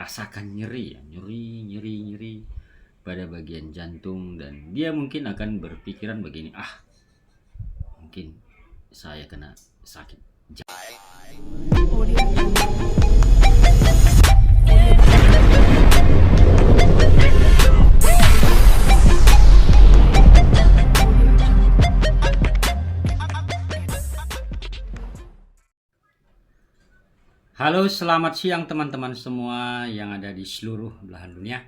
rasakan nyeri ya, nyeri pada bagian jantung, dan dia mungkin akan berpikiran begini, mungkin saya kena sakit Halo, selamat siang teman-teman semua yang ada di seluruh belahan dunia.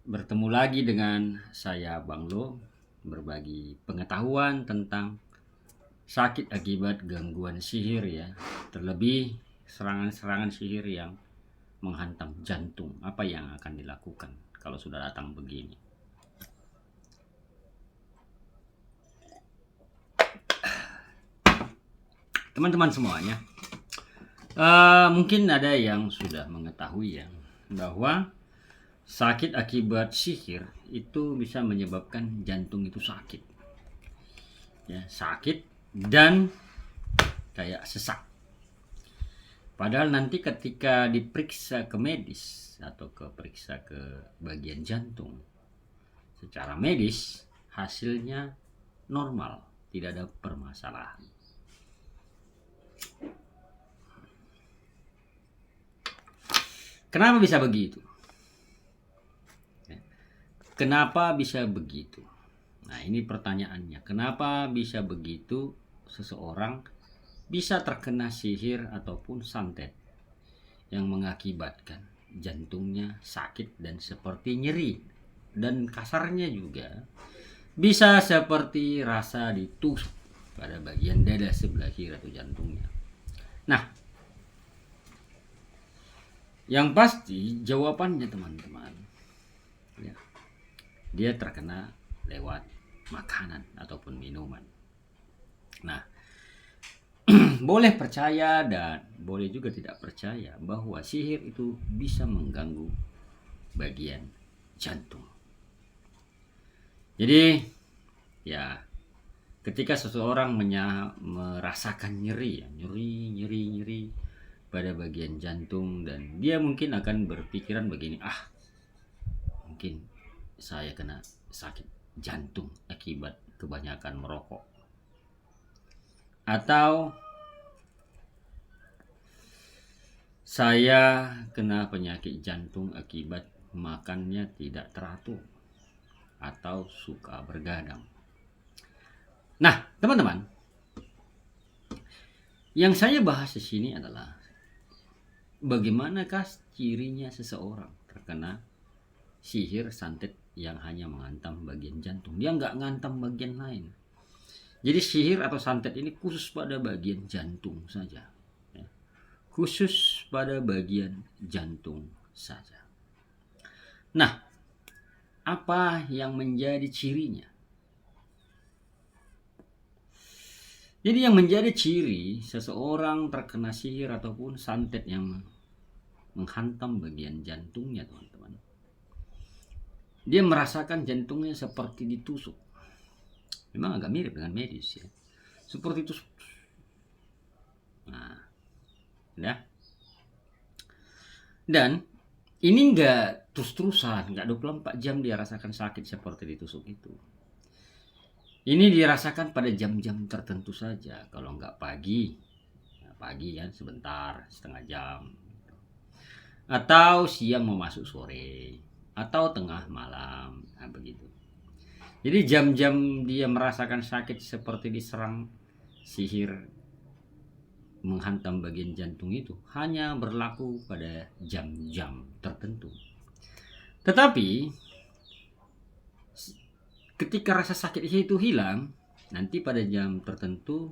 Bertemu lagi dengan saya Bang Lo, berbagi pengetahuan tentang sakit akibat gangguan sihir ya. Terlebih serangan-serangan sihir yang menghantam jantung. Apa yang akan dilakukan kalau sudah datang begini? Teman-teman semuanya, mungkin ada yang sudah mengetahui ya bahwa sakit akibat sihir itu bisa menyebabkan jantung itu sakit, ya, sakit dan kayak sesak. Padahal nanti ketika diperiksa ke medis atau periksa ke bagian jantung, secara medis hasilnya normal, tidak ada permasalahan. Kenapa bisa begitu? Kenapa bisa begitu? Nah, ini pertanyaannya. Kenapa bisa begitu seseorang bisa terkena sihir ataupun santet yang mengakibatkan jantungnya sakit dan seperti nyeri, dan kasarnya juga bisa seperti rasa ditusuk pada bagian dada sebelah kiri atau jantungnya. Nah, yang pasti jawabannya teman-teman, ya, dia terkena lewat makanan ataupun minuman. Nah, boleh percaya dan boleh juga tidak percaya bahwa sihir itu bisa mengganggu bagian jantung. Jadi ya, ketika seseorang merasakan nyeri pada bagian jantung, dan dia mungkin akan berpikiran begini, mungkin saya kena sakit jantung akibat kebanyakan merokok, atau saya kena penyakit jantung akibat makannya tidak teratur atau suka bergadang. Nah, teman-teman, yang saya bahas di sini adalah bagaimanakah cirinya seseorang terkena sihir santet yang hanya menghantam bagian jantung. Dia nggak ngantam bagian lain. Jadi sihir atau santet ini khusus pada bagian jantung saja, ya. Khusus pada bagian jantung saja. Nah, apa yang menjadi cirinya? Jadi yang menjadi ciri seseorang terkena sihir ataupun santet yang menghantam bagian jantungnya, teman-teman, dia merasakan jantungnya seperti ditusuk. Memang agak mirip dengan medis ya, seperti tusuk. Nah, ya. Dan ini enggak terus-terusan, enggak 24 jam dia rasakan sakit seperti ditusuk itu. Ini dirasakan pada jam-jam tertentu saja. Kalau enggak pagi, pagi kan sebentar, setengah jam, atau siang mau masuk sore, atau tengah malam, begitu. Jadi jam-jam dia merasakan sakit seperti diserang sihir menghantam bagian jantung itu hanya berlaku pada jam-jam tertentu. Tetapi ketika rasa sakit itu hilang, nanti pada jam tertentu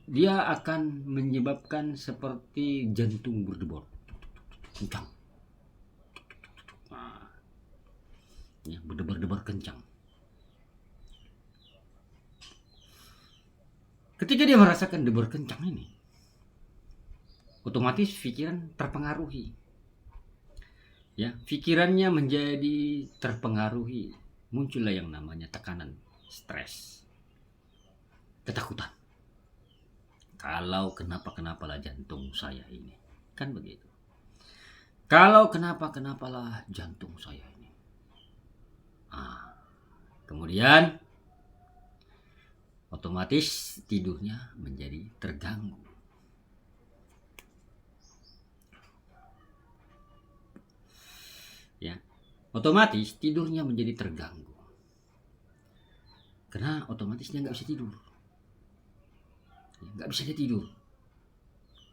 dia akan menyebabkan seperti jantung berdebar kencang. Ya, berdebar-debar kencang. Ketika dia merasakan debar kencang ini, otomatis pikiran terpengaruhi. Ya, pikirannya menjadi terpengaruhi. Muncullah yang namanya tekanan, stres, ketakutan. Kalau kenapa-kenapalah jantung saya ini. Kan begitu. Kalau kenapalah jantung saya ini. Kemudian otomatis tidurnya menjadi terganggu. Ya, otomatis tidurnya menjadi terganggu. Karena otomatis dia nggak bisa tidur. Nggak bisa dia tidur.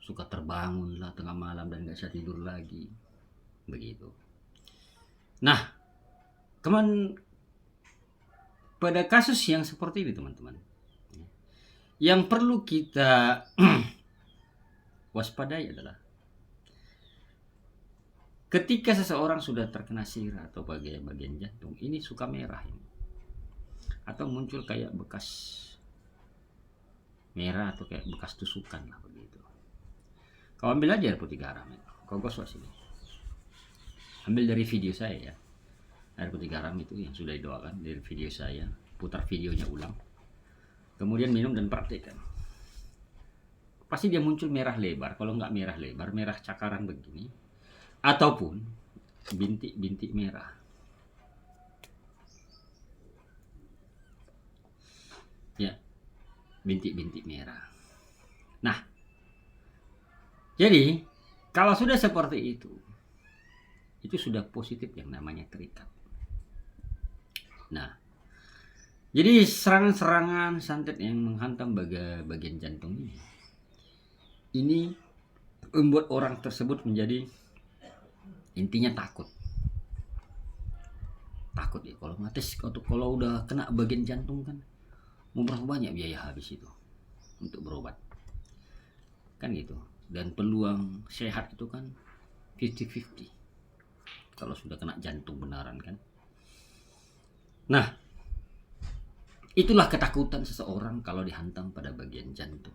Suka terbangun lah tengah malam dan nggak bisa tidur lagi. Begitu. Nah, pada kasus yang seperti ini teman-teman, yang perlu kita waspadai adalah ketika seseorang sudah terkena sihir atau bagian jantung, ini suka merah ini. Atau muncul kayak bekas merah atau kayak bekas tusukan lah begitu. Kau ambil aja air putih garam, kau gosok sini. Ambil dari video saya ya. Air putih garam itu yang sudah didoakan dari video saya, putar videonya ulang. Kemudian minum dan praktekkan. Pasti dia muncul merah lebar. Kalau nggak merah lebar, merah cakaran begini. Ataupun bintik-bintik merah. Ya, bintik-bintik merah. Nah, jadi kalau sudah seperti itu sudah positif yang namanya terikat. Nah, jadi serangan-serangan santet yang menghantam bagian jantung ini membuat orang tersebut menjadi intinya takut ya. Kalau udah kena bagian jantung kan mau berapa banyak biaya habis itu untuk berobat kan gitu, dan peluang sehat itu kan 50-50 kalau sudah kena jantung benaran kan. Nah, itulah ketakutan seseorang kalau dihantam pada bagian jantung.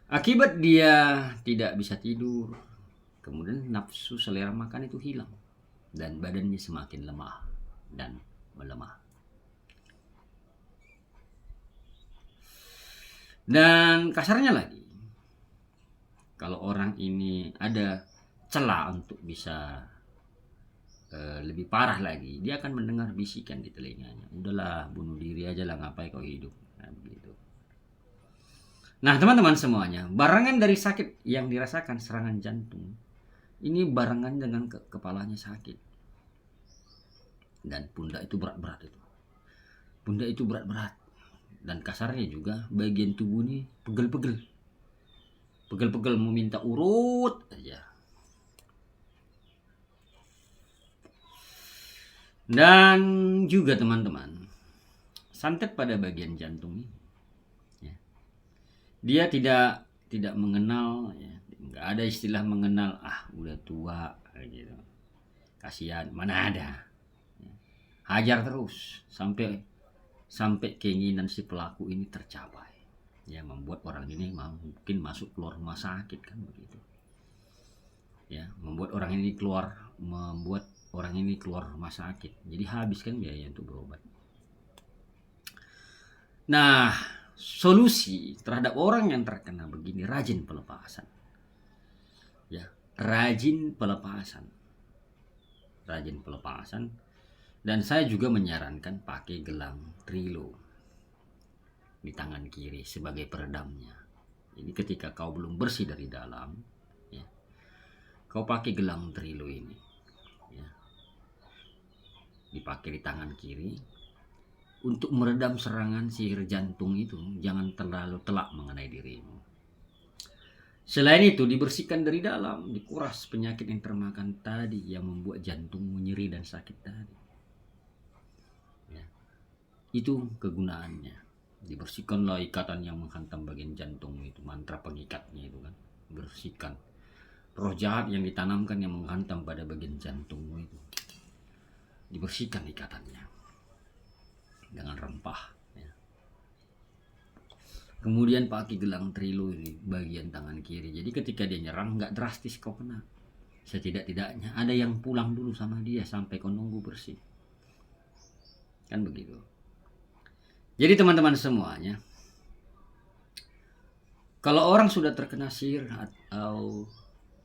Akibat dia tidak bisa tidur, kemudian nafsu selera makan itu hilang dan badannya semakin lemah dan melemah. Dan kasarnya lagi, kalau orang ini ada celah untuk bisa lebih parah lagi, dia akan mendengar bisikan di telinganya, udahlah bunuh diri aja lah, ngapain kau hidup. Nah, begitu. Nah teman-teman semuanya, barengan dari sakit yang dirasakan serangan jantung ini barengan dengan kepalanya sakit dan pundak itu berat-berat dan kasarnya juga bagian tubuh ini pegel-pegel mau minta urut aja. Dan juga teman-teman, santet pada bagian jantung ini ya, dia tidak mengenal ya, nggak ada istilah mengenal udah tua gitu, kasihan, mana ada ya. Hajar terus sampai keinginan si pelaku ini tercapai ya, membuat orang ini mungkin masuk keluar rumah sakit kan begitu ya, membuat orang ini keluar rumah sakit, jadi habis kan biaya untuk berobat. Nah, solusi terhadap orang yang terkena begini, rajin pelepasan ya, rajin pelepasan. Dan saya juga menyarankan pakai gelang Trilo di tangan kiri sebagai peredamnya. Jadi ketika kau belum bersih dari dalam ya, kau pakai gelang Trilo ini ya, dipakai di tangan kiri untuk meredam serangan sihir jantung itu, jangan terlalu telak mengenai dirimu. Selain itu dibersihkan dari dalam, dikuras penyakit yang termakan tadi yang membuat jantungmu nyeri dan sakit tadi ya. Itu kegunaannya. Dibersihkanlah ikatan yang menghantam bagian jantung itu, mantra pengikatnya itu kan, bersihkan roh jahat yang ditanamkan yang menghantam pada bagian jantungmu itu, dibersihkan ikatannya dengan rempah ya. Kemudian pakai gelang Trilo ini bagian tangan kiri, jadi ketika dia nyerang nggak drastis kau kena, setidak-tidaknya ada yang pulang dulu sama dia sampai kau nunggu bersih kan begitu. Jadi teman-teman semuanya, kalau orang sudah terkena sihir atau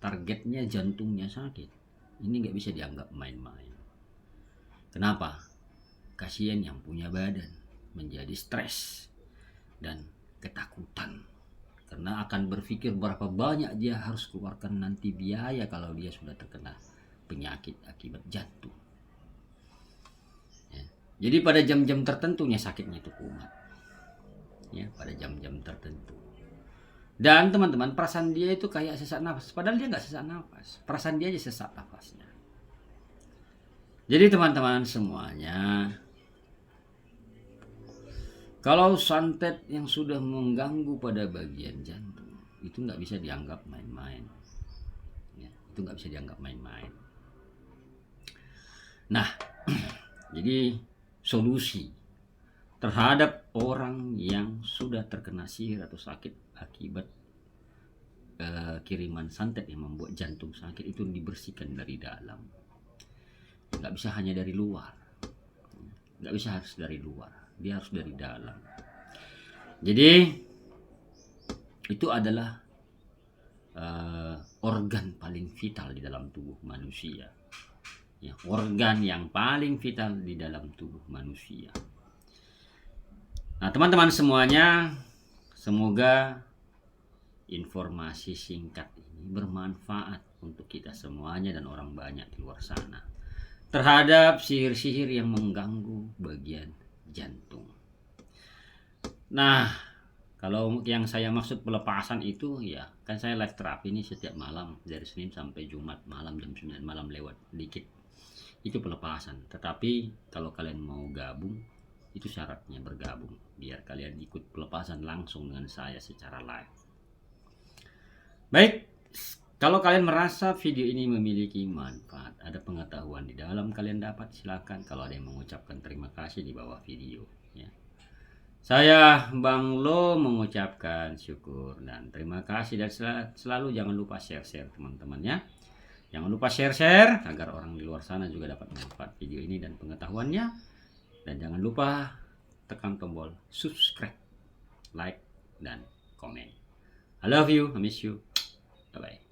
targetnya jantungnya sakit, ini nggak bisa dianggap main-main. Kenapa? Kasihan yang punya badan menjadi stres dan ketakutan, karena akan berpikir berapa banyak dia harus keluarkan nanti biaya kalau dia sudah terkena penyakit akibat jantung. Ya. Jadi pada jam-jam tertentunya sakitnya itu kumat. Ya, pada jam-jam tertentu. Dan teman-teman, perasaan dia itu kayak sesak nafas, padahal dia nggak sesak nafas, perasaan dia aja sesak nafasnya. Jadi teman-teman semuanya, kalau santet yang sudah mengganggu pada bagian jantung, itu nggak bisa dianggap main-main. Ya, itu nggak bisa dianggap main-main. Nah, jadi solusi terhadap orang yang sudah terkena sihir atau sakit akibat kiriman santet yang membuat jantung sakit, itu dibersihkan dari dalam. Nggak bisa hanya dari luar. Nggak bisa harus dari luar. Dia harus dari dalam. Jadi itu adalah organ paling vital di dalam tubuh manusia. Ya, organ yang paling vital di dalam tubuh manusia. Nah, teman-teman semuanya, semoga informasi singkat ini bermanfaat untuk kita semuanya dan orang banyak di luar sana terhadap sihir-sihir yang mengganggu bagian jantung. Nah, kalau yang saya maksud pelepasan itu, ya kan saya live terapi ini setiap malam dari Senin sampai Jumat malam jam 9 malam lewat dikit. Itu pelepasan. Tetapi kalau kalian mau gabung, itu syaratnya bergabung biar kalian ikut pelepasan langsung dengan saya secara live. Baik, kalau kalian merasa video ini memiliki manfaat, ada pengetahuan di dalam kalian dapat, silakan. Kalau ada yang mengucapkan terima kasih di bawah video, ya. Saya Bang Lo mengucapkan syukur dan terima kasih, dan selalu jangan lupa share-share teman-teman ya. Jangan lupa share-share agar orang di luar sana juga dapat manfaat video ini dan pengetahuannya. Dan jangan lupa tekan tombol subscribe, like, dan komen. I love you, I miss you. Bye-bye.